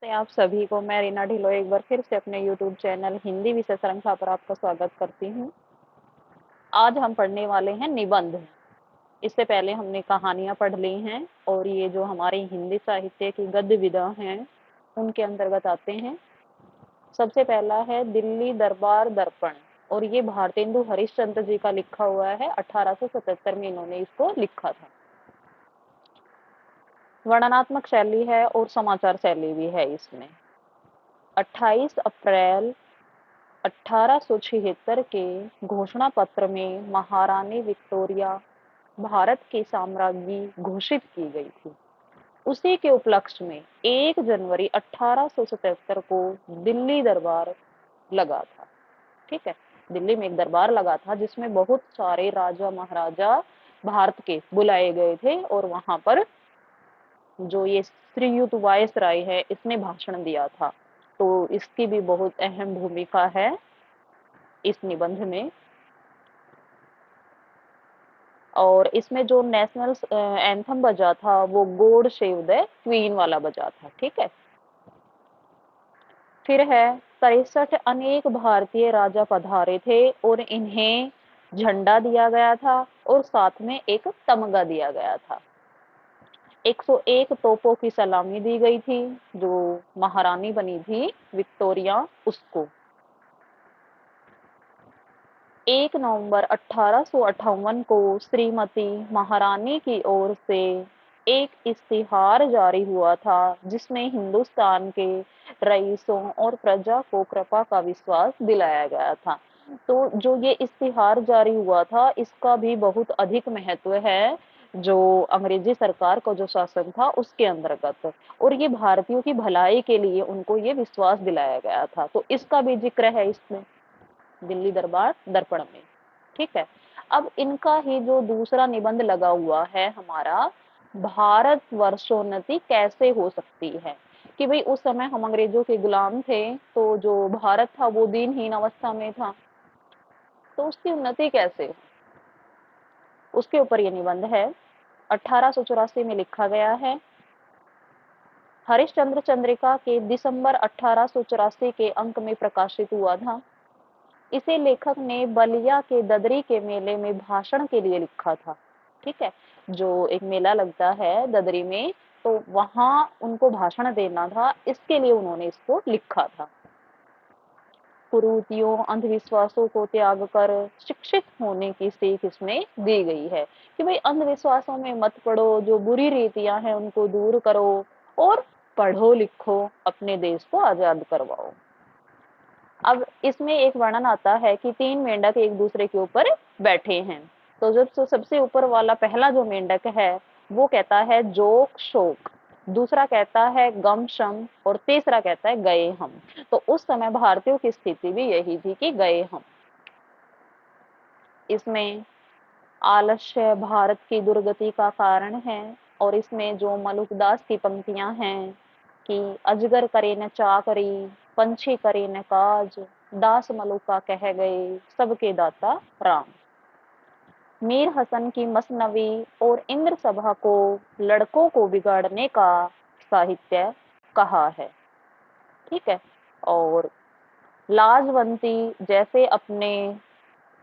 नमस्ते आप सभी को। मैं रीना ढिल्लों एक बार फिर से अपने यूट्यूब चैनल हिंदी विषय श्रृंखला पर आपका स्वागत करती हूँ। आज हम पढ़ने वाले हैं निबंध। इससे पहले हमने कहानियां पढ़ ली हैं और ये जो हमारे हिंदी साहित्य की गद्य विधा हैं उनके अंतर्गत आते हैं। सबसे पहला है दिल्ली दरबार दर्पण और ये भारतेंदु हरिश्चंद्र जी का लिखा हुआ है। 1877 में इन्होंने इसको लिखा था। वर्णनात्मक शैली है और समाचार शैली भी है इसमें। 28 अप्रैल 1876 के घोषणा पत्र में महारानी विक्टोरिया भारत की साम्राज्ञी घोषित की गई थी। उसी के उपलक्ष्य में 1 जनवरी 1877 को दिल्ली दरबार लगा था। ठीक है, दिल्ली में एक दरबार लगा था जिसमें बहुत सारे राजा महाराजा भारत के बुलाए गए थे और वहां पर जो ये श्रीयुत वायसराय है इसने भाषण दिया था। तो इसकी भी बहुत अहम भूमिका है इस निबंध में। और इसमें जो नेशनल एंथम बजा था वो गॉड सेव द क्वीन वाला बजा था। ठीक है, फिर है 63 अनेक भारतीय राजा पधारे थे और इन्हें झंडा दिया गया था और साथ में एक तमगा दिया गया था। 101 तोपों की सलामी दी गई थी जो महारानी बनी थी विक्टोरिया उसको। 1 नवंबर 1858 को श्रीमती महारानी की ओर से एक इश्तिहार जारी हुआ था जिसमें हिंदुस्तान के रईसों और प्रजा को कृपा का विश्वास दिलाया गया था। तो जो ये इश्तिहार जारी हुआ था इसका भी बहुत अधिक महत्व है जो अंग्रेजी सरकार का जो शासन था उसके अंतर्गत, और ये भारतीयों की भलाई के लिए उनको ये विश्वास दिलाया गया था। तो इसका भी जिक्र है इसमें दिल्ली दरबार दर्पण में। ठीक है, अब इनका ही जो दूसरा निबंध लगा हुआ है हमारा, भारत वर्षोन्नति कैसे हो सकती है, कि भाई उस समय हम अंग्रेजों के गुलाम थे तो जो भारत था वो दिनहीन अवस्था में था, तो उसकी उन्नति कैसे हो, उसके ऊपर ये निबंध है। 1884 में लिखा गया है। हरिश्चंद्र चंद्रिका के दिसंबर 1884 के अंक में प्रकाशित हुआ था। इसे लेखक ने बलिया के ददरी के मेले में भाषण के लिए लिखा था। ठीक है, जो एक मेला लगता है ददरी में, तो वहां उनको भाषण देना था, इसके लिए उन्होंने इसको लिखा था। कुरीतियों अंधविश्वासों को त्याग कर शिक्षित होने की सीख इसमें दी गई है कि भाई अंधविश्वासों में मत पड़ो, जो बुरी रीतियां हैं उनको दूर करो और पढ़ो लिखो, अपने देश को आजाद करवाओ। अब इसमें एक वर्णन आता है कि 3 मेंढक एक दूसरे के ऊपर बैठे हैं। तो जब सबसे ऊपर वाला पहला जो मेंढक है वो कहता है जोक शोक, दूसरा कहता है गम शम और तीसरा कहता है गए हम। तो उस समय भारतीयों की स्थिति भी यही थी कि गए हम। इसमें आलस्य भारत की दुर्गति का कारण है और इसमें जो मलुकदास की पंक्तियां हैं कि अजगर करे न चाकरी, पंछी करे न काज, दास मलुका कह गए सबके दाता राम। मीर हसन की मसनवी और इंद्र सभा को लड़कों को बिगाड़ने का साहित्य कहा है। ठीक है, और लाजवंती जैसे अपने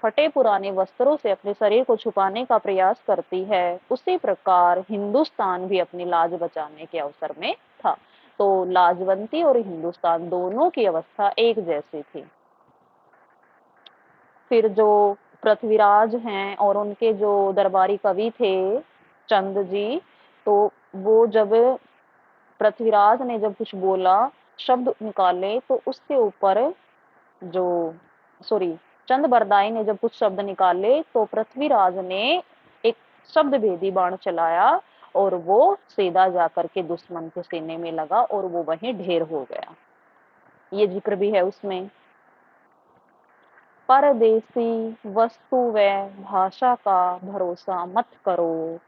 फटे पुराने वस्त्रों से अपने शरीर को छुपाने का प्रयास करती है, उसी प्रकार हिंदुस्तान भी अपनी लाज बचाने के अवसर में था। तो लाजवंती और हिंदुस्तान दोनों की अवस्था एक जैसी थी। फिर जो पृथ्वीराज हैं और उनके जो दरबारी कवि थे चंद जी, तो वो जब पृथ्वीराज ने जब कुछ बोला, शब्द निकाले, तो उसके ऊपर जो सॉरी चंद बरदाई ने जब कुछ शब्द निकाले तो पृथ्वीराज ने एक शब्द भेदी बाण चलाया और वो सीधा जाकर के दुश्मन के सीने में लगा और वो वहीं ढेर हो गया। ये जिक्र भी है उसमें। परदेसी वस्तु व भाषा का भरोसा मत करो,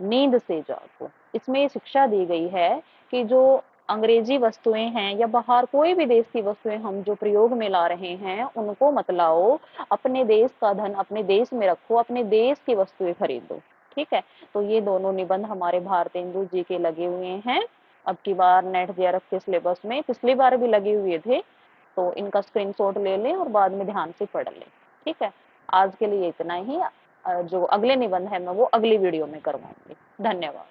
नींद से जागो। इसमें शिक्षा दी गई है कि जो अंग्रेजी वस्तुएं हैं या बाहर कोई भी देश की वस्तुएं हम जो प्रयोग में ला रहे हैं उनको मत लाओ, अपने देश का धन अपने देश में रखो, अपने देश की वस्तुएं खरीदो। ठीक है, तो ये दोनों निबंध हमारे भारतेंदु जी के लगे हुए हैं अब की बार नेट जेआरएफ के सिलेबस में पिछली बार भी लगे हुए थे, तो इनका स्क्रीनशॉट ले लें और बाद में ध्यान से पढ़ लें। ठीक है, आज के लिए इतना ही। जो अगले निबंध है मैं वो अगली वीडियो में करवाऊंगी। धन्यवाद।